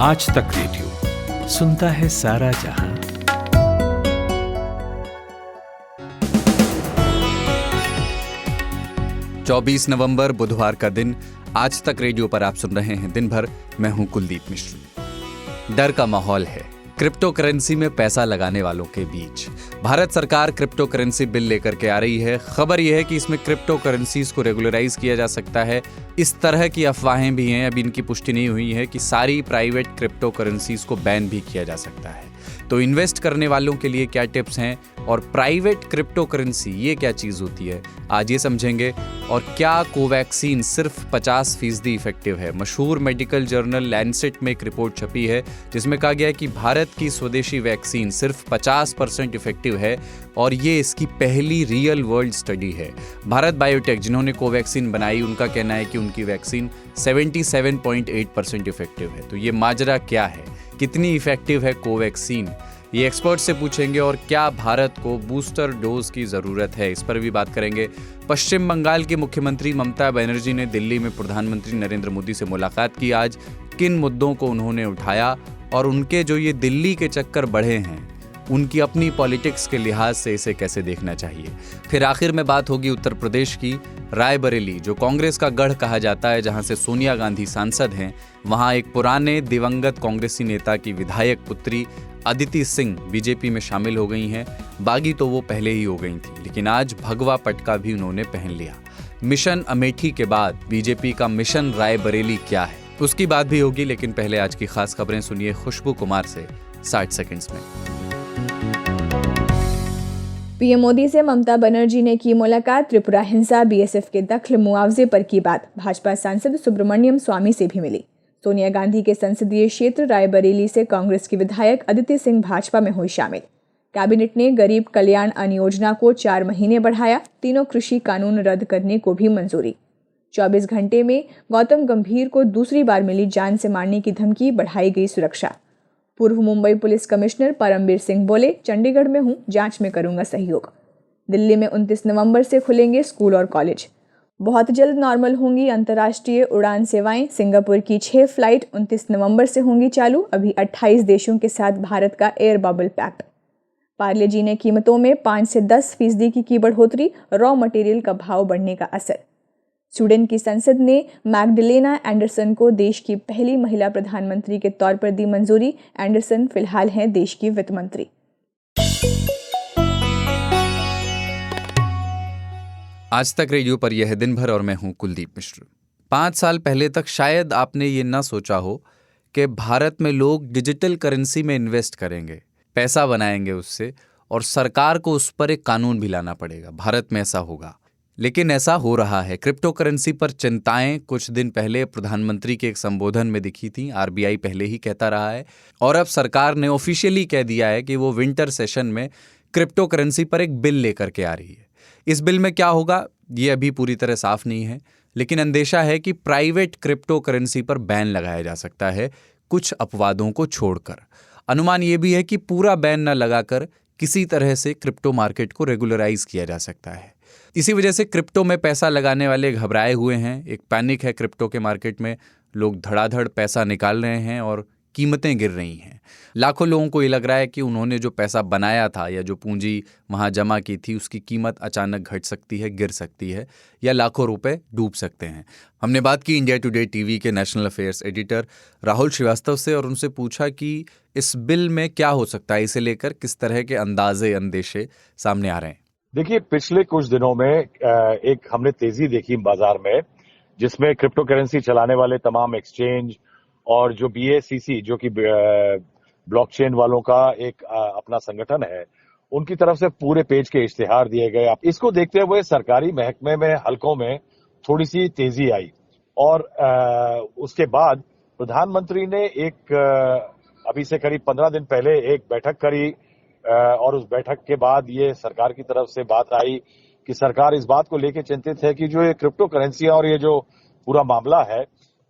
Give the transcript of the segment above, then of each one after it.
आज तक रेडियो सुनता है सारा जहां। चौबीस नवंबर बुधवार का दिन आज तक रेडियो पर आप सुन रहे हैं। दिन भर मैं हूं कुलदीप मिश्र। डर का माहौल है क्रिप्टो करेंसी में पैसा लगाने वालों के बीच। भारत सरकार क्रिप्टो करेंसी बिल लेकर के आ रही है। खबर यह है कि इसमें क्रिप्टो करेंसीज को रेगुलराइज किया जा सकता है। इस तरह की अफवाहें भी हैं, अभी इनकी पुष्टि नहीं हुई है कि सारी प्राइवेट क्रिप्टो करेंसीज को बैन भी किया जा सकता है। तो इन्वेस्ट करने वालों के लिए क्या टिप्स हैं और प्राइवेट क्रिप्टो करेंसी ये क्या चीज़ होती है, आज ये समझेंगे। और क्या कोवैक्सीन सिर्फ 50% इफेक्टिव है। मशहूर मेडिकल जर्नल लैंसेट में एक रिपोर्ट छपी है जिसमें कहा गया है कि भारत की स्वदेशी वैक्सीन सिर्फ 50% इफेक्टिव है और ये इसकी पहली रियल वर्ल्ड स्टडी है। भारत बायोटेक जिन्होंने कोवैक्सीन बनाई, उनका कहना है कि उनकी वैक्सीन 77.8% इफेक्टिव है। तो ये माजरा क्या है, कितनी इफेक्टिव है कोवैक्सीन, ये एक्सपर्ट से पूछेंगे। और क्या भारत को बूस्टर डोज की ज़रूरत है, इस पर भी बात करेंगे। पश्चिम बंगाल की मुख्यमंत्री ममता बनर्जी ने दिल्ली में प्रधानमंत्री नरेंद्र मोदी से मुलाकात की। आज किन मुद्दों को उन्होंने उठाया और उनके जो ये दिल्ली के चक्कर बढ़े हैं, उनकी अपनी पॉलिटिक्स के लिहाज से इसे कैसे देखना चाहिए। फिर आखिर में बात होगी उत्तर प्रदेश की। रायबरेली जो कांग्रेस का गढ़ कहा जाता है, जहां से सोनिया गांधी सांसद हैं, वहां एक पुराने दिवंगत कांग्रेसी नेता की विधायक पुत्री अदिति सिंह बीजेपी में शामिल हो गई हैं। बागी तो वो पहले ही हो गई थी, लेकिन आज भगवा पटका भी उन्होंने पहन लिया। मिशन अमेठी के बाद बीजेपी का मिशन रायबरेली क्या है, उसकी बात भी होगी। लेकिन पहले आज की खास खबरें सुनिए खुशबू कुमार से 60 सेकंड्स में। पीएम मोदी से ममता बनर्जी ने की मुलाकात। त्रिपुरा हिंसा, बीएसएफ के दखल, मुआवजे पर की बात। भाजपा सांसद सुब्रमण्यम स्वामी से भी मिली। सोनिया गांधी के संसदीय क्षेत्र रायबरेली से कांग्रेस की विधायक अदिति सिंह भाजपा में हुई शामिल। कैबिनेट ने गरीब कल्याण अन्न योजना को 4 महीने बढ़ाया। तीनों कृषि कानून रद्द करने को भी मंजूरी। 24 घंटे में गौतम गंभीर को दूसरी बार मिली जान से मारने की धमकी, बढ़ाई गई सुरक्षा। पूर्व मुंबई पुलिस कमिश्नर परमबीर सिंह बोले, चंडीगढ़ में हूं, जांच में करूंगा सहयोग। दिल्ली में 29 नवंबर से खुलेंगे स्कूल और कॉलेज। बहुत जल्द नॉर्मल होंगी अंतर्राष्ट्रीय उड़ान सेवाएं। सिंगापुर की 6 फ्लाइट 29 नवंबर से होंगी चालू। अभी 28 देशों के साथ भारत का एयर बबल पैक्ट। पार्ले जी ने कीमतों में 5 से 10% की बढ़ोतरी। रॉ मटेरियल का भाव बढ़ने का असर। स्वीडन की संसद ने मैग्डलेना एंडरसन को देश की पहली महिला प्रधानमंत्री के तौर पर दी मंजूरी। एंडरसन फिलहाल हैं देश की वित्त मंत्री। आज तक रेडियो पर यह है दिन भर और मैं हूं कुलदीप मिश्र। 5 साल पहले तक शायद आपने ये ना सोचा हो कि भारत में लोग डिजिटल करेंसी में इन्वेस्ट करेंगे, पैसा बनाएंगे उससे, और सरकार को उस पर एक कानून भी लाना पड़ेगा। भारत में ऐसा होगा, लेकिन ऐसा हो रहा है। क्रिप्टो करेंसी पर चिंताएं कुछ दिन पहले प्रधानमंत्री के एक संबोधन में दिखी थी। आरबीआई पहले ही कहता रहा है और अब सरकार ने ऑफिशियली कह दिया है कि वो विंटर सेशन में क्रिप्टो करेंसी पर एक बिल लेकर के आ रही है। इस बिल में क्या होगा ये अभी पूरी तरह साफ नहीं है, लेकिन अंदेशा है कि प्राइवेट क्रिप्टो करेंसी पर बैन लगाया जा सकता है, कुछ अपवादों को छोड़कर। अनुमान ये भी है कि पूरा बैन न लगाकर किसी तरह से क्रिप्टो मार्केट को रेगुलराइज किया जा सकता है। इसी वजह से क्रिप्टो में पैसा लगाने वाले घबराए हुए हैं। एक पैनिक है क्रिप्टो के मार्केट में, लोग धड़ाधड़ पैसा निकाल रहे हैं और कीमतें गिर रही हैं। लाखों लोगों को ये लग रहा है कि उन्होंने जो पैसा बनाया था या जो पूंजी वहाँ जमा की थी, उसकी कीमत अचानक घट सकती है, गिर सकती है, या लाखों रुपए डूब सकते हैं। हमने बात की इंडिया टुडे टीवी के national affairs editor Rahul Srivastava से और उनसे पूछा कि इस बिल में क्या हो सकता है, इसे लेकर किस तरह के अंदेशे सामने आ रहे हैं। देखिए, पिछले कुछ दिनों में एक हमने तेजी देखी बाजार में, जिसमें क्रिप्टो करेंसी चलाने वाले तमाम एक्सचेंज और जो BACC जो कि ब्लॉकचेन वालों का एक अपना संगठन है, उनकी तरफ से पूरे पेज के इश्तिहार दिए गए। इसको देखते हुए सरकारी महकमे में हलकों में थोड़ी सी तेजी आई और उसके बाद प्रधानमंत्री ने एक अभी से करीब 15 दिन पहले एक बैठक करी और उस बैठक के बाद ये सरकार की तरफ से बात आई कि सरकार इस बात को लेकर चिंतित है कि जो ये क्रिप्टो करेंसियां और ये जो पूरा मामला है,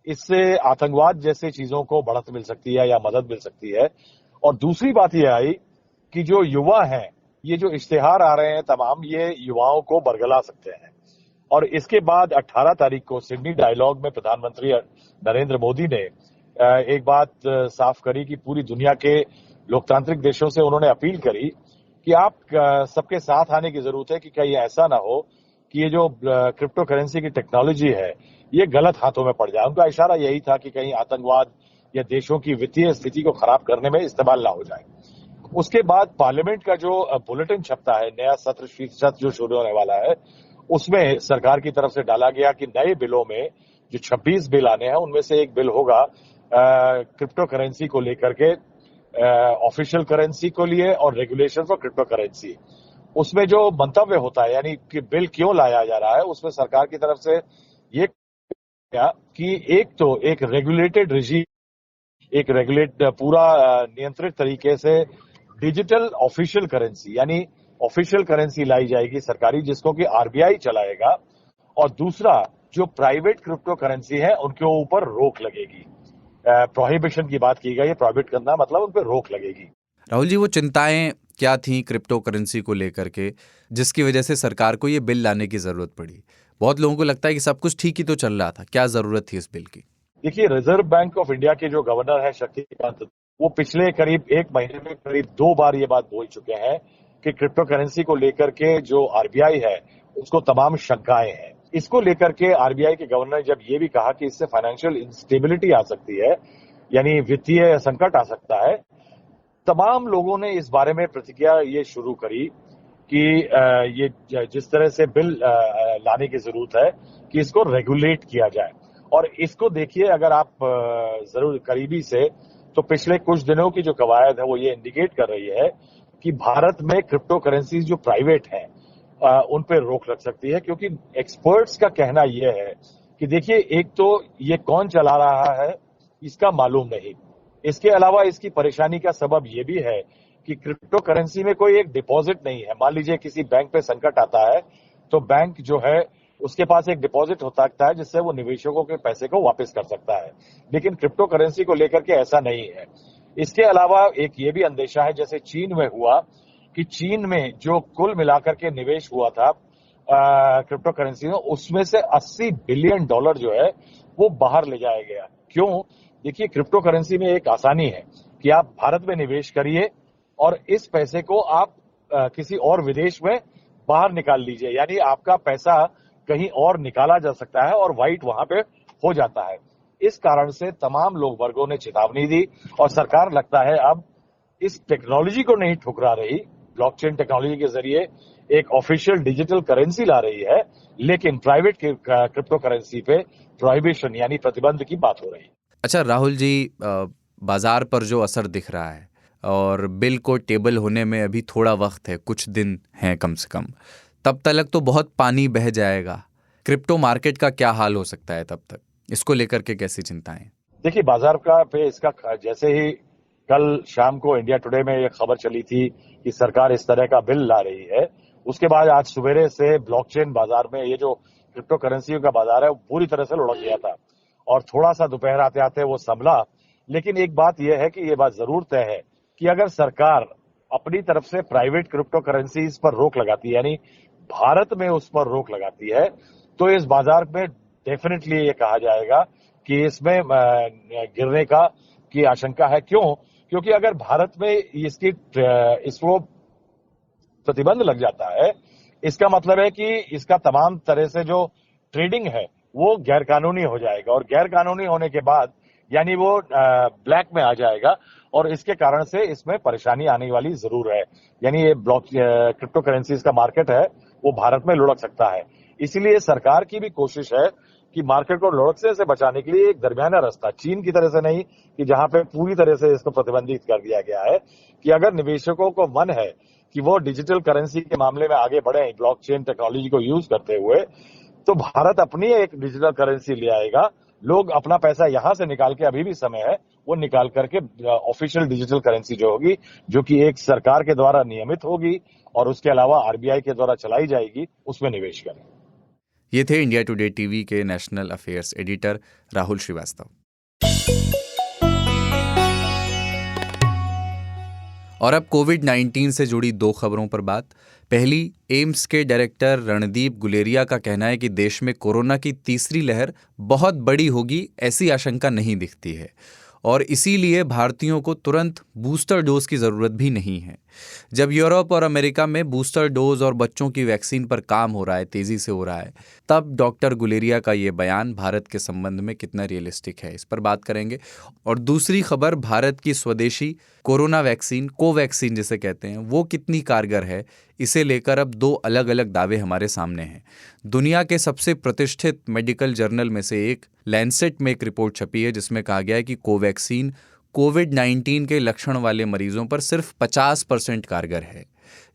इससे आतंकवाद जैसे चीजों को बढ़त मिल सकती है या मदद मिल सकती है। और दूसरी बात यह आई कि जो युवा हैं, ये जो इश्तिहार आ रहे हैं तमाम, ये युवाओं को बरगला सकते हैं। और इसके बाद 18 तारीख को सिडनी डायलॉग में प्रधानमंत्री नरेंद्र मोदी ने एक बात साफ करी कि पूरी दुनिया के लोकतांत्रिक देशों से उन्होंने अपील करी कि आप सबके साथ आने की जरूरत है कि कहीं ऐसा ना हो कि ये जो क्रिप्टो करेंसी की टेक्नोलॉजी है ये गलत हाथों में पड़ जाए। उनका इशारा यही था कि कहीं आतंकवाद या देशों की वित्तीय स्थिति को खराब करने में इस्तेमाल ना हो जाए। उसके बाद पार्लियामेंट का जो बुलेटिन छपता है, नया सत्र जो शुरू होने वाला है, उसमें सरकार की तरफ से डाला गया कि नए बिलों में जो 26 बिल आने हैं उनमें से एक बिल होगा क्रिप्टो करेंसी को लेकर के, ऑफिशियल करेंसी को लिए और रेगुलेशन फॉर क्रिप्टो करेंसी। उसमें जो मंतव्य होता है यानी कि बिल क्यों लाया जा रहा है, उसमें सरकार की तरफ से ये कि एक रेगुलेटेड रिजीम, एक पूरा नियंत्रित तरीके से डिजिटल ऑफिशियल करेंसी यानी ऑफिशियल करेंसी लाई जाएगी सरकारी, जिसको कि आरबीआई चलाएगा। और दूसरा जो प्राइवेट क्रिप्टो करेंसी है उनके ऊपर रोक लगेगी। प्रोहिबिशन की बात की गई है, प्रोहिबिट करना मतलब उन पर रोक लगेगी। राहुल जी, वो चिंताएं क्या थी क्रिप्टो करेंसी को लेकर के जिसकी वजह से सरकार को ये बिल लाने की जरूरत पड़ी? बहुत लोगों को लगता है कि सब कुछ ठीक ही तो चल रहा था, क्या जरूरत थी इस बिल की? देखिए, रिजर्व बैंक ऑफ इंडिया के जो गवर्नर है शक्तिकांत, वो पिछले करीब 1 महीने में करीब 2 बार ये बात बोल चुके हैं कि क्रिप्टो करेंसी को लेकर के जो आरबीआई है उसको तमाम शंकाएं हैं। इसको लेकर के आरबीआई के गवर्नर ने जब ये भी कहा कि इससे फाइनेंशियल इंस्टेबिलिटी आ सकती है, यानी वित्तीय संकट आ सकता है, तमाम लोगों ने इस बारे में प्रतिक्रिया ये शुरू करी कि ये जिस तरह से बिल लाने की जरूरत है कि इसको रेगुलेट किया जाए। और इसको देखिए, अगर आप जरूर करीबी से, तो पिछले कुछ दिनों की जो कवायद है वो ये इंडिकेट कर रही है कि भारत में क्रिप्टो करेंसी जो प्राइवेट हैं उन पर रोक लग सकती है, क्योंकि एक्सपर्ट्स का कहना यह है कि देखिए, एक तो ये कौन चला रहा है इसका मालूम नहीं, इसके अलावा इसकी परेशानी का सबब ये भी है कि क्रिप्टो करेंसी में कोई एक डिपॉजिट नहीं है। मान लीजिए किसी बैंक पे संकट आता है तो बैंक जो है उसके पास एक डिपॉजिट हो सकता है जिससे वो निवेशकों के पैसे को वापस कर सकता है, लेकिन क्रिप्टो करेंसी को लेकर के ऐसा नहीं है। इसके अलावा एक ये भी अंदेशा है, जैसे चीन में हुआ कि चीन में जो कुल मिलाकर के निवेश हुआ था क्रिप्टो करेंसी में, उसमें से $80 बिलियन जो है वो बाहर ले जाया गया। क्यों? देखिए, क्रिप्टो करेंसी में एक आसानी है कि आप भारत में निवेश करिए और इस पैसे को आप किसी और विदेश में बाहर निकाल लीजिए, यानी आपका पैसा कहीं और निकाला जा सकता है और वाइट वहां पे हो जाता है। इस कारण से तमाम लोग वर्गों ने चेतावनी दी और सरकार लगता है अब इस टेक्नोलॉजी को नहीं ठुकरा रही, ब्लॉकचेन टेक्नोलॉजी के जरिए एक ऑफिशियल डिजिटल करेंसी ला रही है, लेकिन प्राइवेट क्रिप्टो करेंसी पे प्रोहिबिशन यानी प्रतिबंध की बात हो रही है। अच्छा राहुल जी, बाजार पर जो असर दिख रहा है और बिल को टेबल होने में अभी थोड़ा वक्त है, कुछ दिन हैं कम से कम, तब तक तो बहुत पानी बह जाएगा। क्रिप्टो मार्केट का क्या हाल हो सकता है तब तक? इसको लेकर के कैसी चिंताएं? देखिए, बाजार का पे इसका जैसे ही कल शाम को इंडिया टुडे में ये खबर चली थी कि सरकार इस तरह का बिल ला रही है, उसके बाद आज सवेरे से ब्लॉकचेन बाजार में ये जो क्रिप्टो करेंसी का बाजार है वो पूरी तरह से लुढ़क गया था और थोड़ा सा दोपहर आते आते वो संभला। लेकिन एक बात यह है कि ये बात जरूर तय है कि अगर सरकार अपनी तरफ से प्राइवेट क्रिप्टो करेंसीज पर रोक लगाती है, यानी भारत में उस पर रोक लगाती है, तो इस बाजार में डेफिनेटली ये कहा जाएगा कि इसमें गिरने की आशंका है। क्यों? क्योंकि अगर भारत में इसको प्रतिबंध लग जाता है, इसका मतलब है कि इसका तमाम तरह से जो ट्रेडिंग है वो गैर कानूनी हो जाएगा और गैर कानूनी होने के बाद यानी वो ब्लैक में आ जाएगा और इसके कारण से इसमें परेशानी आने वाली जरूर है। यानी ये क्रिप्टो करेंसीज का मार्केट है वो भारत में लुढ़क सकता है। इसीलिए सरकार की भी कोशिश है कि मार्केट को लुढ़कने से बचाने के लिए एक दरमियाना रास्ता, चीन की तरह से नहीं कि जहां पे पूरी तरह से इसको प्रतिबंधित कर दिया गया है, कि अगर निवेशकों को मन है कि वो डिजिटल करेंसी के मामले में आगे बढ़े ब्लॉकचेन टेक्नोलॉजी को यूज करते हुए, तो भारत अपनी एक डिजिटल करेंसी ले आएगा। लोग अपना पैसा यहां से निकाल के, अभी भी समय है, वो निकाल करके ऑफिशियल डिजिटल करेंसी जो होगी, जो कि एक सरकार के द्वारा नियमित होगी और उसके अलावा आरबीआई के द्वारा चलाई जाएगी, उसमें निवेश करें। ये थे इंडिया टुडे टीवी के national affairs editor Rahul Srivastava. और अब कोविड-19 से जुड़ी दो खबरों पर बात। पहली, एम्स के डायरेक्टर रणदीप गुलेरिया का कहना है कि देश में कोरोना की तीसरी लहर बहुत बड़ी होगी, ऐसी आशंका नहीं दिखती है और इसीलिए भारतीयों को तुरंत बूस्टर डोज की ज़रूरत भी नहीं है। जब यूरोप और अमेरिका में बूस्टर डोज और बच्चों की वैक्सीन पर काम हो रहा है, तेज़ी से हो रहा है, तब डॉक्टर गुलेरिया का ये बयान भारत के संबंध में कितना रियलिस्टिक है, इस पर बात करेंगे। और दूसरी खबर, भारत की स्वदेशी कोरोना वैक्सीन, कोवैक्सीन जिसे कहते हैं, वो कितनी कारगर है, इसे लेकर अब दो अलग अलग दावे हमारे सामने हैं। दुनिया के सबसे प्रतिष्ठित मेडिकल जर्नल में से एक लैंसेट में एक रिपोर्ट छपी है जिसमें कहा गया है कि कोवैक्सीन कोविड-19 के लक्षण वाले मरीजों पर सिर्फ 50% कारगर है,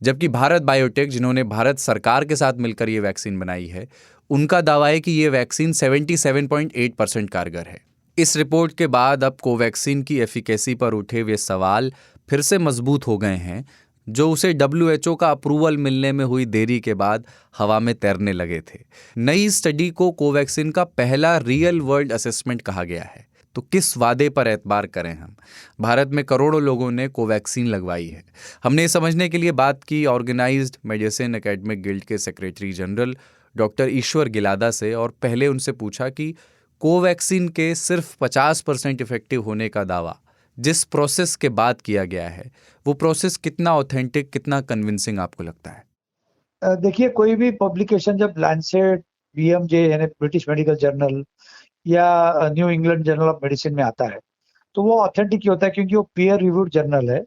जबकि भारत बायोटेक, जिन्होंने भारत सरकार के साथ मिलकर ये वैक्सीन बनाई है, उनका दावा है कि ये वैक्सीन 77.8% कारगर है। इस रिपोर्ट के बाद अब कोवैक्सीन की एफिकेसी पर उठे हुए सवाल फिर से मजबूत हो गए हैं, जो उसे WHO का अप्रूवल मिलने में हुई देरी के बाद हवा में तैरने लगे थे। नई स्टडी को कोवैक्सीन का पहला रियल वर्ल्ड असेसमेंट कहा गया है। तो किस वादे पर एतबार करें हम? भारत में करोड़ों लोगों ने कोवैक्सीन लगवाई है। हमने ये समझने के लिए बात की ऑर्गेनाइज्ड मेडिसिन एकेडमिक गिल्ड के सेक्रेटरी जनरल डॉक्टर ईश्वर गिलादा से और पहले उनसे पूछा कि कोवैक्सीन के सिर्फ 50% इफेक्टिव होने का दावा जिस प्रोसेस के बाद किया गया है, वो प्रोसेस कितना ऑथेंटिक, कितना कन्विंसिंग आपको लगता है? देखिए, कोई भी पब्लिकेशन जब लैंसेट, BMJ यानी ब्रिटिश मेडिकल जर्नल या new England journal of medicine में आता है तो वो ऑथेंटिक ही होता है, क्योंकि वो पीयर रिव्यूड जर्नल है।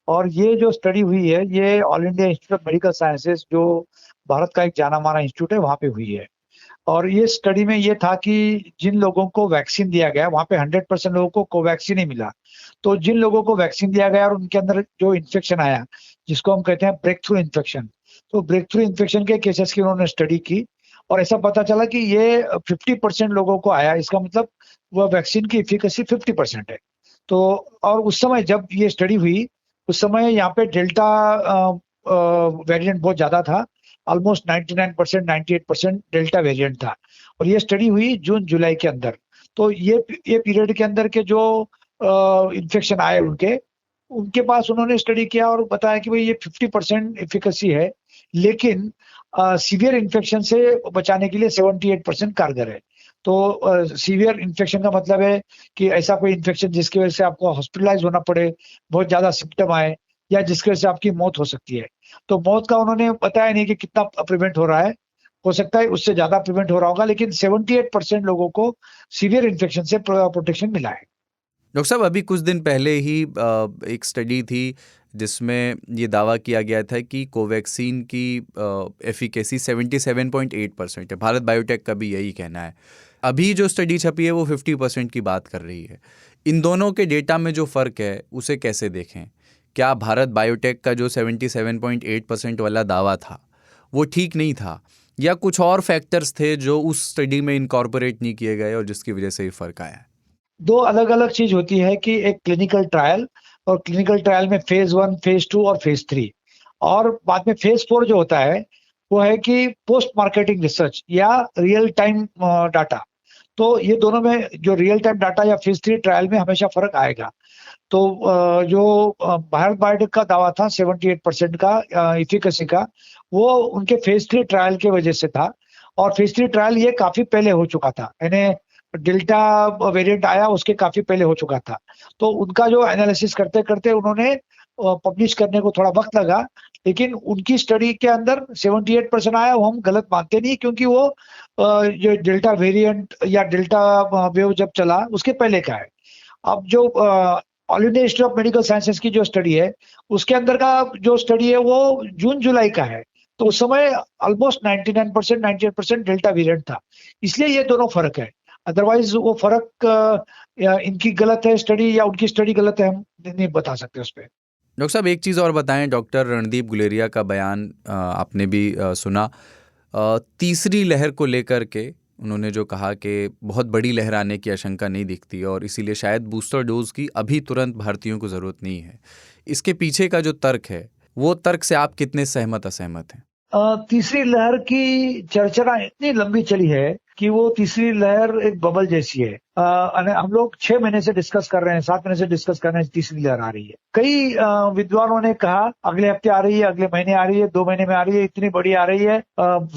और ये जो स्टडी हुई है, ये all India institute of medical sciences, जो भारत का एक जाना माना इंस्टीट्यूट है, वहाँ पे हुई है। और ये स्टडी में ये था कि जिन लोगों को वैक्सीन दिया गया, वहाँ पे 100% लोगों को कोवैक्सीन ही मिला। तो जिन लोगों को वैक्सीन दिया गया और उनके अंदर जो इन्फेक्शन आया, जिसको हम कहते हैं ब्रेक थ्रू इन्फेक्शन, तो ब्रेक थ्रू इन्फेक्शन के केसेस की उन्होंने स्टडी की और ऐसा पता चला कि ये 50% लोगों को आया। इसका मतलब वह वैक्सीन की एफिकेसी 50% है। तो और उस समय जब ये स्टडी हुई, उस समय यहाँ पे डेल्टा वेरिएंट बहुत ज्यादा था, ऑलमोस्ट 99%, 98% डेल्टा वेरिएंट था। और ये स्टडी हुई जून जुलाई के अंदर। तो ये पीरियड के अंदर के जो इन्फेक्शन आए उनके पास उन्होंने स्टडी किया और बताया कि भाई ये 50% एफिकेसी है, लेकिन सीवियर इन्फेक्शन से बचाने के लिए 78% कारगर है। तो सीवियर इन्फेक्शन का मतलब है कि ऐसा कोई इन्फेक्शन जिसकी वजह से आपको हॉस्पिटलाइज होना पड़े, बहुत ज्यादा सिम्टम आए, या जिसकी वजह से आपकी मौत हो सकती है। तो मौत का उन्होंने बताया नहीं कि कितना प्रिवेंट हो रहा है, हो सकता है उससे ज्यादा प्रिवेंट हो रहा होगा, लेकिन 78% लोगों को सीवियर इन्फेक्शन से प्रोटेक्शन मिला है। डॉक्टर साहब, अभी कुछ दिन पहले ही एक स्टडी थी जिसमें ये दावा किया गया था कि कोवैक्सीन की एफिकेसी 77.8% है। भारत बायोटेक का भी यही कहना है। अभी जो स्टडी छपी है वो 50% की बात कर रही है। इन दोनों के डेटा में जो फ़र्क है उसे कैसे देखें? क्या भारत बायोटेक का जो 77.8% वाला दावा था वो ठीक नहीं था, या कुछ और फैक्टर्स थे जो उस स्टडी में इनकॉर्पोरेट नहीं किए गए और जिसकी वजह से ये फ़र्क आया है? दो अलग अलग चीज होती है कि एक क्लिनिकल ट्रायल, और क्लिनिकल ट्रायल में फेज 1, फेज 2 और फेज 3, और बाद में फेज 4 जो होता है वो है कि पोस्ट मार्केटिंग रिसर्च या रियल टाइम डाटा। तो ये दोनों में जो रियल टाइम डाटा या फेज 3 ट्रायल में हमेशा फर्क आएगा। तो जो भारत बायोटेक का दावा था 78% का एफिकेसी का, वो उनके फेज 3 ट्रायल के वजह से था। और फेज 3 ट्रायल ये काफी पहले हो चुका था, यानी डेल्टा वेरिएंट आया उसके काफी पहले हो चुका था। तो उनका जो एनालिसिस करते करते उन्होंने पब्लिश करने को थोड़ा वक्त लगा, लेकिन उनकी स्टडी के अंदर 78% आया, वो हम गलत मानते नहीं, क्योंकि वो जो डेल्टा वेरिएंट या डेल्टा वेव जब चला उसके पहले का है। अब जो all India institute of medical sciences की जो स्टडी है, उसके अंदर का जो स्टडी है वो जून जुलाई का है। तो उस समय ऑलमोस्ट 99%, 98% डेल्टा वेरिएंट था, इसलिए ये दोनों फर्क है। अदरवाइज वो फर्क इनकी गलत है स्टडी या उनकी स्टडी गलत है, हम नहीं बता सकते उस पर। डॉक्टर साहब, एक चीज़ और बताएं। डॉक्टर रणदीप गुलेरिया का बयान आपने भी सुना। तीसरी लहर को लेकर के उन्होंने जो कहा कि बहुत बड़ी लहर आने की आशंका नहीं दिखती और इसीलिए शायद बूस्टर डोज की अभी तुरंत भारतीयों को ज़रूरत नहीं है। इसके पीछे का जो तर्क है, वो तर्क से आप कितने सहमत असहमत हैं? तीसरी लहर की चर्चा इतनी लंबी चली है कि वो तीसरी लहर एक बबल जैसी है। हम लोग 6 महीने से डिस्कस कर रहे हैं, 7 महीने से डिस्कस कर रहे हैं, तीसरी लहर आ रही है। कई विद्वानों ने कहा अगले हफ्ते आ रही है, अगले महीने आ रही है, 2 महीने में आ रही है, इतनी बड़ी आ रही है।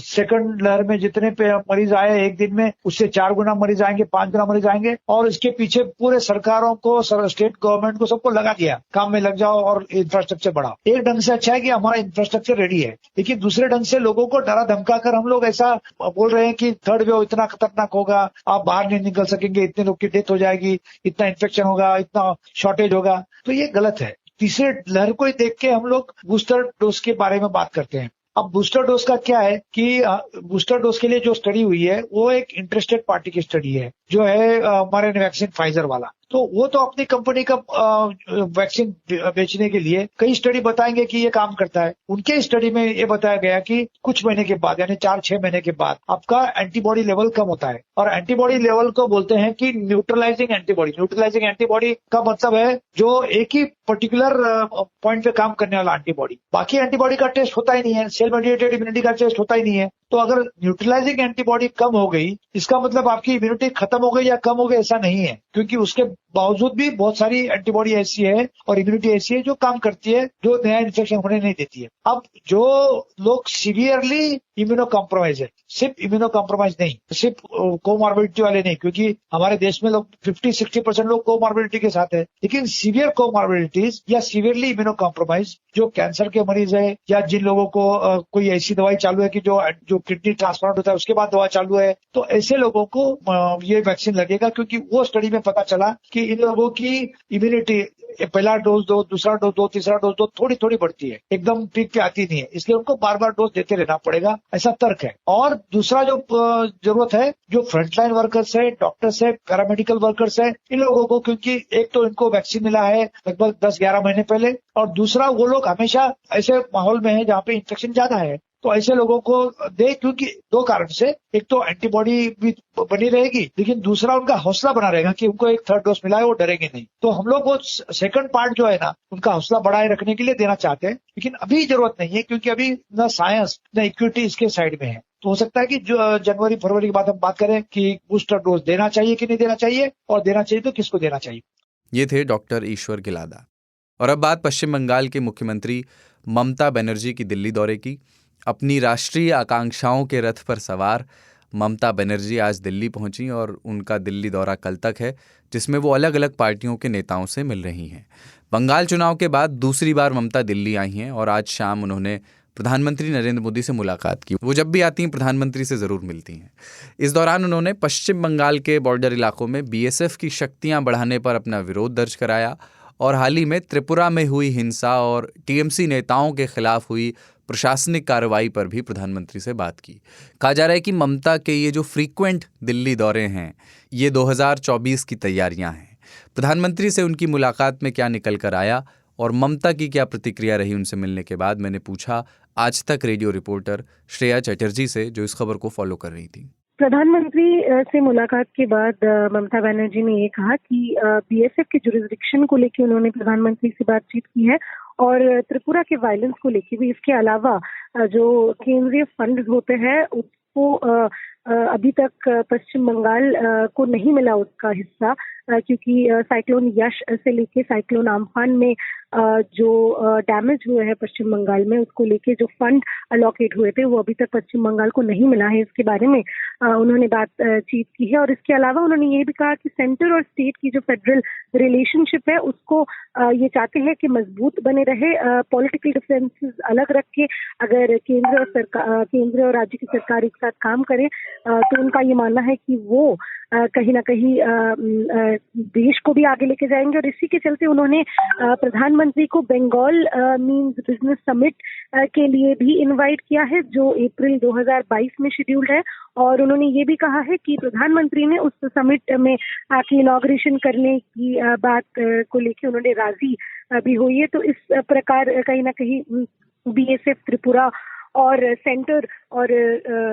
सेकंड लहर में जितने मरीज आए एक दिन में, उससे 4 गुना मरीज आएंगे, 5 गुना मरीज आएंगे। और इसके पीछे पूरे सरकारों को, स्टेट गवर्नमेंट को, सबको लगा दिया, काम में लग जाओ और इंफ्रास्ट्रक्चर बढ़ाओ। एक ढंग से अच्छा है कि हमारा इंफ्रास्ट्रक्चर रेडी है, लेकिन दूसरे ढंग से लोगों को डरा धमका कर हम लोग ऐसा बोल रहे हैं कि थर्ड वेव इतना खतरनाक होगा, आप बाहर नहीं निकल सकेंगे, इतने लोग की डेथ हो जाएगी, इतना इन्फेक्शन होगा, इतना शॉर्टेज होगा। तो ये गलत है। तीसरे लहर को ही देख के हम लोग बूस्टर डोज के बारे में बात करते हैं। अब बूस्टर डोज का क्या है कि बूस्टर डोज के लिए जो स्टडी हुई है वो एक इंटरेस्टेड पार्टी की स्टडी है, जो है हमारे वैक्सीन फाइजर वाला। तो वो तो अपनी कंपनी का वैक्सीन बेचने के लिए कई स्टडी बताएंगे कि ये काम करता है। उनके स्टडी में ये बताया गया कि कुछ महीने के बाद, यानी 4-6 महीने के बाद आपका एंटीबॉडी लेवल कम होता है। और एंटीबॉडी लेवल को बोलते हैं कि न्यूट्रलाइजिंग एंटीबॉडी। न्यूट्रलाइजिंग एंटीबॉडी का मतलब है जो एक ही पर्टिकुलर पॉइंट पे काम करने वाला एंटीबॉडी। बाकी एंटीबॉडी का टेस्ट होता ही नहीं है, सेल मेडिएटेड इम्यूनिटी का टेस्ट होता ही नहीं है। तो अगर न्यूट्रलाइजिंग एंटीबॉडी कम हो गई, इसका मतलब आपकी इम्यूनिटी खत्म हो गई या कम हो गई, ऐसा नहीं है। क्योंकि उसके बावजूद भी बहुत सारी एंटीबॉडी ऐसी है और इम्यूनिटी ऐसी है जो काम करती है, जो नया इन्फेक्शन होने नहीं देती है। अब जो लोग सीवियरली इम्यूनो कॉम्प्रोमाइज है, सिर्फ इम्यूनो कॉम्प्रोमाइज नहीं, सिर्फ कोमॉर्बिडिटी वाले नहीं, क्योंकि हमारे देश में लोग 50-60% लोग कोमॉर्बिडिटी के साथ है। लेकिन सीवियर कोमॉर्बिडिटीज या सीवियरली इम्यूनो कॉम्प्रोमाइज, जो कैंसर के मरीज है या जिन लोगों को कोई ऐसी दवाई चालू है कि जो किडनी ट्रांसप्लांट होता है उसके बाद दवा चालू है, तो ऐसे लोगों को ये वैक्सीन लगेगा। क्योंकि वो स्टडी में पता चला कि इन लोगों की इम्यूनिटी पहला डोज दो, दूसरा डोज दो, तीसरा डोज दो, थोड़ी थोड़ी बढ़ती है, एकदम पीक पे आती नहीं है। इसलिए उनको बार बार डोज देते रहना पड़ेगा, ऐसा तर्क है। और दूसरा जो जरूरत है, जो फ्रंटलाइन वर्कर्स है, डॉक्टर्स है, पैरामेडिकल वर्कर्स है, इन लोगों को, क्योंकि एक तो इनको वैक्सीन मिला है लगभग 10-11 महीने पहले, और दूसरा वो लोग हमेशा ऐसे माहौल में है जहाँ पे इन्फेक्शन ज्यादा है, तो ऐसे लोगों को दे। क्योंकि 2 कारण से, एक तो एंटीबॉडी भी बनी रहेगी, लेकिन दूसरा उनका हौसला बना रहेगा कि उनको एक थर्ड डोज मिला है, वो डरेंगे नहीं। तो हम लोग वो सेकंड पार्ट जो है ना, उनका हौसला बढ़ाए रखने के लिए देना चाहते हैं। लेकिन अभी जरूरत नहीं है, क्योंकि अभी न साइंस न इक्विटी इसके साइड में है। तो हो सकता है कि जो जनवरी-फरवरी की बात हम बात करें कि बूस्टर डोज देना चाहिए कि नहीं देना चाहिए, और देना चाहिए तो किसको देना चाहिए। ये थे डॉक्टर ईश्वर गिलादा। और अब बात पश्चिम बंगाल के मुख्यमंत्री ममता बनर्जी की दिल्ली दौरे की। अपनी राष्ट्रीय आकांक्षाओं के रथ पर सवार ममता बनर्जी आज दिल्ली पहुंची और उनका दिल्ली दौरा कल तक है, जिसमें वो अलग अलग पार्टियों के नेताओं से मिल रही हैं। बंगाल चुनाव के बाद दूसरी बार ममता दिल्ली आई हैं और आज शाम उन्होंने प्रधानमंत्री नरेंद्र मोदी से मुलाकात की। वो जब भी आती हैं प्रधानमंत्री से ज़रूर मिलती हैं। इस दौरान उन्होंने पश्चिम बंगाल के बॉर्डर इलाकों में बीएसएफ की शक्तियां बढ़ाने पर अपना विरोध दर्ज कराया और हाल ही में त्रिपुरा में हुई हिंसा और टीएमसी नेताओं के खिलाफ हुई प्रशासनिक कार्रवाई पर भी प्रधानमंत्री से बात की। कहा जा रहा है कि ममता के ये जो फ्रीक्वेंट दिल्ली दौरे हैं, ये 2024 की तैयारियां हैं। प्रधानमंत्री से उनकी मुलाकात में क्या निकल कर आया और ममता की क्या प्रतिक्रिया रही उनसे मिलने के बाद, मैंने पूछा आज तक रेडियो रिपोर्टर श्रेया चटर्जी से, जो इस खबर को फॉलो कर रही थी। प्रधानमंत्री से मुलाकात के बाद ममता बनर्जी ने ये कहा कि बीएसएफ के जुरिस्डिक्शन को लेकर उन्होंने प्रधानमंत्री से बातचीत की है और त्रिपुरा के वायलेंस को लेकर भी। इसके अलावा जो केंद्रीय फंड होते हैं उसको अभी तक पश्चिम बंगाल को नहीं मिला उसका हिस्सा, क्योंकि साइक्लोन यश से लेके साइक्लोन अम्फान में जो डैमेज हुए हैं पश्चिम बंगाल में, उसको लेके जो फंड अलॉकेट हुए थे वो अभी तक पश्चिम बंगाल को नहीं मिला है। इसके बारे में उन्होंने बातचीत की है। और इसके अलावा उन्होंने ये भी कहा कि सेंटर और स्टेट की जो फेडरल रिलेशनशिप है उसको ये चाहते हैं कि मजबूत बने रहे। पॉलिटिकल डिफरेंसेस अलग रख के अगर केंद्र और राज्य की सरकार एक साथ काम करे तो उनका ये मानना है कि वो कहीं ना कहीं देश को भी आगे लेके जाएंगे। और इसी के चलते उन्होंने प्रधानमंत्री को बंगाल मींस बिजनेस समिट के लिए भी इनवाइट किया है, जो अप्रैल 2022 में शेड्यूल्ड है। और उन्होंने ये भी कहा है कि प्रधानमंत्री ने उस समिट में आके इनॉग्रेशन करने की बात को लेके उन्होंने राजी भी हुई है। तो इस प्रकार कहीं ना कहीं बीएसएफ त्रिपुरा और सेंटर और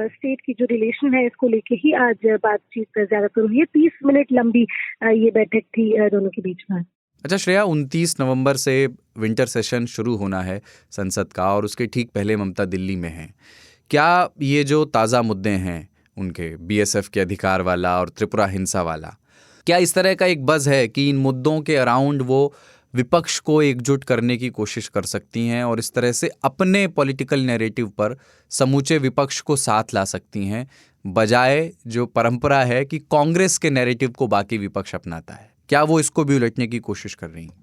स्टेट की जो रिलेशन है इसको लेके ही आज बातचीत ज्यादातर हुई है। 30 मिनट लंबी ये बैठक थी दोनों के बीच में। अच्छा श्रेया, 29 नवंबर से विंटर सेशन शुरू होना है संसद का और उसके ठीक पहले ममता दिल्ली में हैं। क्या ये जो ताज़ा मुद्दे हैं उनके बीएसएफ के अधिकार वाला और त्रिपुरा हिंसा वाला। क्या इस तरह का एक बज़ है कि इन मुद्दों के अराउंड वो विपक्ष को एकजुट करने की कोशिश कर सकती हैं और इस तरह से अपने पॉलिटिकल नैरेटिव पर समूचे विपक्ष को साथ ला सकती हैं, बजाय जो परंपरा है कि कांग्रेस के नैरेटिव को बाकी विपक्ष अपनाता है? क्या वो इसको भी उलटने की कोशिश कर रही हैं?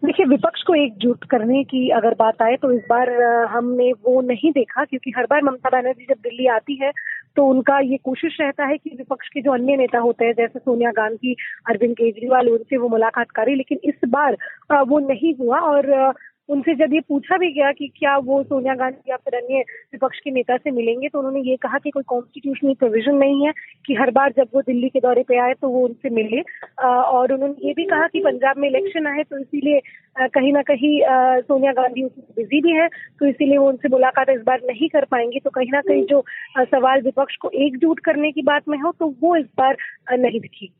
देखिए, विपक्ष को एकजुट करने की अगर बात आए तो इस बार हमने वो नहीं देखा, क्योंकि हर बार ममता बनर्जी जब दिल्ली आती है तो उनका ये कोशिश रहता है कि विपक्ष के जो अन्य नेता होते हैं जैसे सोनिया गांधी, अरविंद केजरीवाल, उनसे वो मुलाकात करें, लेकिन इस बार वो नहीं हुआ। और उनसे जब ये पूछा भी गया कि क्या वो सोनिया गांधी या फिर अन्य विपक्ष के नेता से मिलेंगे, तो उन्होंने ये कहा कि कोई कॉन्स्टिट्यूशनल प्रोविजन नहीं है कि हर बार जब वो दिल्ली के दौरे पे आए तो वो उनसे मिले। और उन्होंने ये भी कहा कि पंजाब में इलेक्शन है तो इसीलिए कहीं ना कहीं सोनिया गांधी उसमें बिजी भी है, तो इसीलिए वो उनसे मुलाकात इस बार नहीं कर पाएंगी। तो कहीं ना कहीं जो सवाल विपक्ष को एकजुट करने की बात में हो तो वो इस बार नहीं दिखी।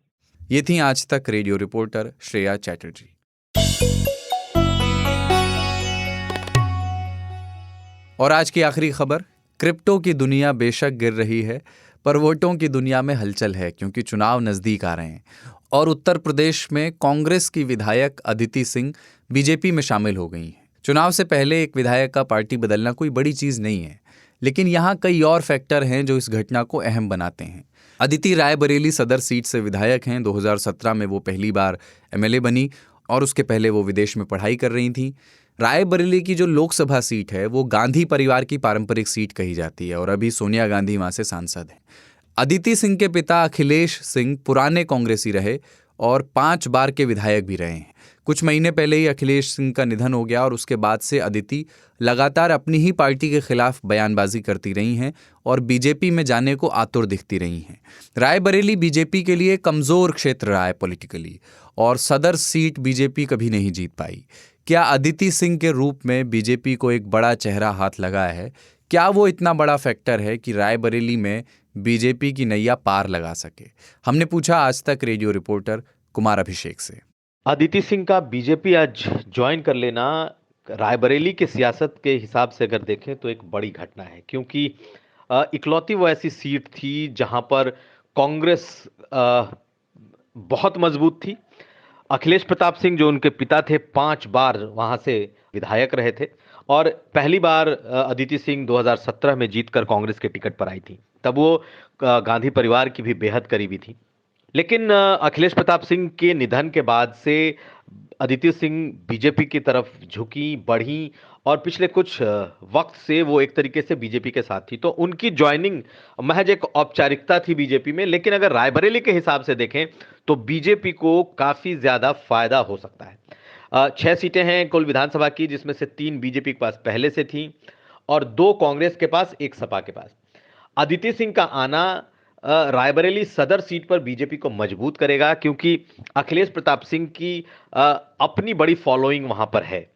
ये थी आज तक रेडियो रिपोर्टर श्रेया चैटर्जी। और आज की आखिरी खबर, क्रिप्टो की दुनिया बेशक गिर रही है, पर वोटों की दुनिया में हलचल है क्योंकि चुनाव नज़दीक आ रहे हैं और उत्तर प्रदेश में कांग्रेस की विधायक अदिति सिंह बीजेपी में शामिल हो गई हैं। चुनाव से पहले एक विधायक का पार्टी बदलना कोई बड़ी चीज़ नहीं है, लेकिन यहाँ कई और फैक्टर हैं जो इस घटना को अहम बनाते हैं। अदिति रायबरेली सदर सीट से विधायक हैं। 2017 में वो पहली बार एमएलए बनी और उसके पहले वो विदेश में पढ़ाई कर रही थी। रायबरेली की जो लोकसभा सीट है वो गांधी परिवार की पारंपरिक सीट कही जाती है और अभी सोनिया गांधी वहां से सांसद हैं। अदिति सिंह के पिता अखिलेश सिंह पुराने कांग्रेसी रहे और 5 बार के विधायक भी रहे हैं। कुछ महीने पहले ही अखिलेश सिंह का निधन हो गया और उसके बाद से अदिति लगातार अपनी ही पार्टी के खिलाफ बयानबाजी करती रही हैं और बीजेपी में जाने को आतुर दिखती रही हैं। रायबरेली बीजेपी के लिए कमज़ोर क्षेत्र रहा है पॉलिटिकली और सदर सीट बीजेपी कभी नहीं जीत पाई। क्या अदिति सिंह के रूप में बीजेपी को एक बड़ा चेहरा हाथ लगा है? क्या वो इतना बड़ा फैक्टर है कि रायबरेली में बीजेपी की नैया पार लगा सके? हमने पूछा आज तक रेडियो रिपोर्टर कुमार अभिषेक से। अदिति सिंह का बीजेपी आज ज्वाइन कर लेना रायबरेली के सियासत के हिसाब से अगर देखें तो एक बड़ी घटना है, क्योंकि इकलौती वो ऐसी सीट थी जहां पर कांग्रेस बहुत मजबूत थी। अखिलेश प्रताप सिंह जो उनके पिता थे 5 बार वहां से विधायक रहे थे और पहली बार अदिति सिंह 2017 में जीतकर कांग्रेस के टिकट पर आई थी। तब वो गांधी परिवार की भी बेहद करीबी थी। लेकिन अखिलेश प्रताप सिंह के निधन के बाद से अदिति सिंह बीजेपी की तरफ झुकी, बढ़ी और पिछले कुछ वक्त से वो एक तरीके से बीजेपी के साथ थी। तो उनकी ज्वाइनिंग महज एक औपचारिकता थी बीजेपी में। लेकिन अगर रायबरेली के हिसाब से देखें तो बीजेपी को काफ़ी ज़्यादा फायदा हो सकता है। 6 सीटें हैं कुल विधानसभा की, जिसमें से 3 बीजेपी के पास पहले से थी और 2 कांग्रेस के पास, 1 सपा के पास। अदिति सिंह का आना रायबरेली सदर सीट पर बीजेपी को मजबूत करेगा, क्योंकि अखिलेश प्रताप सिंह की अपनी बड़ी फॉलोइंग वहां पर है।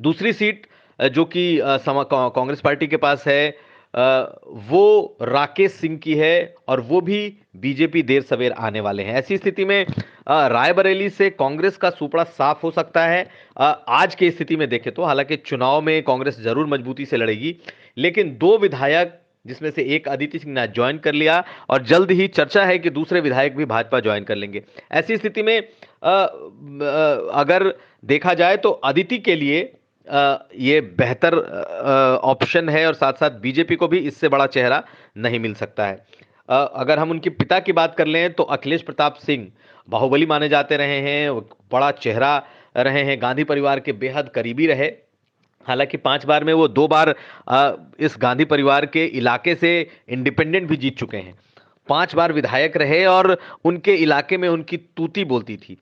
दूसरी सीट जो कि कांग्रेस पार्टी के पास है वो राकेश सिंह की है और वो भी बीजेपी देर सवेर आने वाले हैं। ऐसी स्थिति में रायबरेली से कांग्रेस का सुपड़ा साफ हो सकता है। आज की स्थिति में देखें तो हालांकि चुनाव में कांग्रेस जरूर मजबूती से लड़ेगी, लेकिन 2 विधायक जिसमें से एक अदिति सिंह ने ज्वाइन कर लिया और जल्द ही चर्चा है कि दूसरे विधायक भी भाजपा ज्वाइन कर लेंगे। ऐसी स्थिति में अगर देखा जाए तो अदिति के लिए ये बेहतर ऑप्शन है और साथ साथ बीजेपी को भी इससे बड़ा चेहरा नहीं मिल सकता है। अगर हम उनके पिता की बात कर लें तो अखिलेश प्रताप सिंह बाहुबली माने जाते रहे हैं, बड़ा चेहरा रहे हैं, गांधी परिवार के बेहद करीबी रहे। हालांकि 5 बार में वो 2 बार इस गांधी परिवार के इलाके से इंडिपेंडेंट भी जीत चुके हैं। 5 बार विधायक रहे और उनके इलाके में उनकी तूती बोलती थी।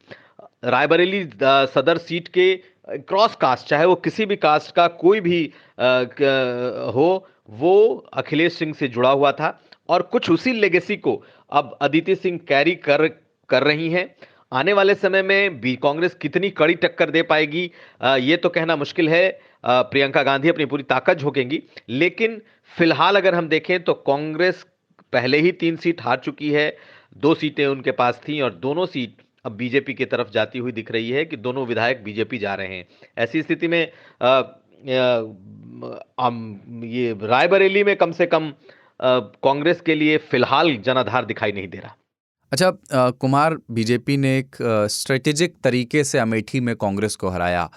रायबरेली सदर सीट के क्रॉस कास्ट, चाहे वो किसी भी कास्ट का कोई भी हो, वो अखिलेश सिंह से जुड़ा हुआ था और कुछ उसी लेगेसी को अब अदिति सिंह कैरी कर रही हैं। आने वाले समय में भी कांग्रेस कितनी कड़ी टक्कर दे पाएगी ये तो कहना मुश्किल है। प्रियंका गांधी अपनी पूरी ताकत झोंकेंगी, लेकिन फिलहाल अगर हम देखें तो कांग्रेस पहले ही 3 सीट हार चुकी है, 2 सीटें उनके पास थीं और दोनों सीट अब बीजेपी की तरफ जाती हुई दिख रही है कि दोनों विधायक बीजेपी जा रहे हैं। ऐसी स्थिति में ये रायबरेली में कम से कम कांग्रेस के लिए फिलहाल जनाधार दिखाई नहीं दे रहा। अच्छा कुमार, बीजेपी ने एक स्ट्रेटेजिक तरीके से अमेठी में कांग्रेस को हराया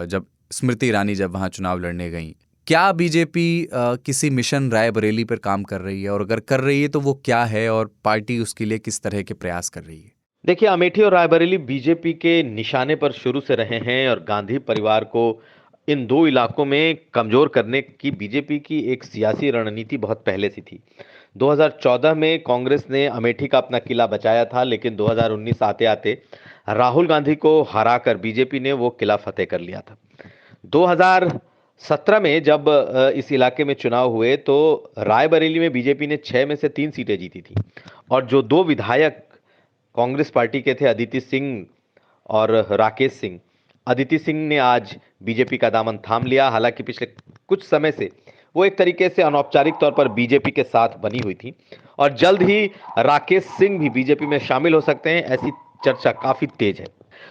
जब स्मृति ईरानी जब वहाँ चुनाव लड़ने गई। क्या बीजेपी किसी मिशन रायबरेली पर काम कर रही है, और अगर कर रही है तो वो क्या है और पार्टी उसके लिए किस तरह के प्रयास कर रही है? देखिए, अमेठी और रायबरेली बीजेपी के निशाने पर शुरू से रहे हैं और गांधी परिवार को इन दो इलाकों में कमजोर करने की बीजेपी की एक सियासी रणनीति बहुत पहले से थी। 2014 में कांग्रेस ने अमेठी का अपना किला बचाया था, लेकिन 2019 आते आते राहुल गांधी को हराकर बीजेपी ने वो किला फतेह कर लिया था। 2017 में जब इस इलाके में चुनाव हुए तो रायबरेली में बीजेपी ने 6 में से 3 सीटें जीती थी, और जो 2 विधायक कांग्रेस पार्टी के थे, अदिति सिंह और राकेश सिंह, अदिति सिंह ने आज बीजेपी का दामन थाम लिया। हालांकि पिछले कुछ समय से वो एक तरीके से अनौपचारिक तौर पर बीजेपी के साथ बनी हुई थी, और जल्द ही राकेश सिंह भी बीजेपी में शामिल हो सकते हैं, ऐसी चर्चा काफी तेज है।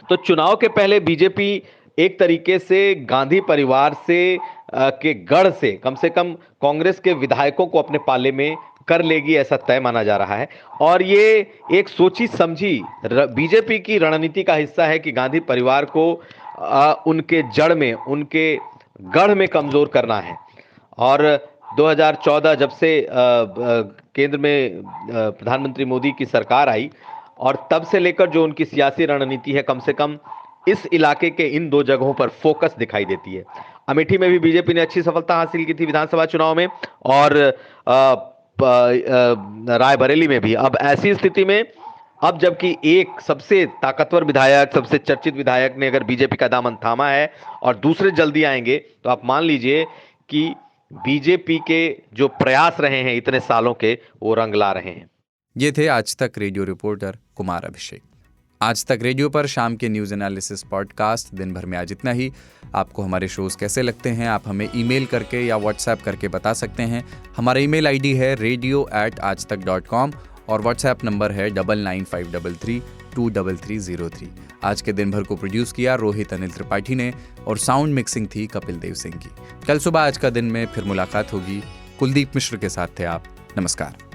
तो चुनाव के पहले बीजेपी एक तरीके से गांधी परिवार के गढ़ से कम कांग्रेस के विधायकों को अपने पाले में कर लेगी, ऐसा तय माना जा रहा है। और ये एक सोची समझी बीजेपी की रणनीति का हिस्सा है कि गांधी परिवार को उनके जड़ में, उनके गढ़ में कमजोर करना है। और 2014 जब से केंद्र में प्रधानमंत्री मोदी की सरकार आई, और तब से लेकर जो उनकी सियासी रणनीति है, कम से कम इस इलाके के इन 2 जगहों पर फोकस दिखाई देती है। अमेठी में भी बीजेपी ने अच्छी सफलता हासिल की थी विधानसभा चुनाव में, और रायबरेली में भी। अब ऐसी स्थिति में, अब जबकि एक सबसे ताकतवर विधायक, सबसे चर्चित विधायक ने अगर बीजेपी का दामन थामा है और दूसरे जल्दी आएंगे, तो आप मान लीजिए कि बीजेपी के जो प्रयास रहे हैं इतने सालों के, वो रंग ला रहे हैं। ये थे आज तक रेडियो रिपोर्टर कुमार अभिषेक। आज तक रेडियो पर शाम के न्यूज़ एनालिसिस पॉडकास्ट दिन भर में आज इतना ही। आपको हमारे शोज़ कैसे लगते हैं आप हमें ईमेल करके या व्हाट्सएप करके बता सकते हैं। हमारा ईमेल आईडी है radio@aajtak.com और व्हाट्सएप नंबर है 9953323303। आज के दिन भर को प्रोड्यूस किया रोहित अनिल त्रिपाठी ने, और साउंड मिक्सिंग थी कपिल देव सिंह की। कल सुबह आज का दिन में फिर मुलाकात होगी। कुलदीप मिश्र के साथ थे आप। नमस्कार।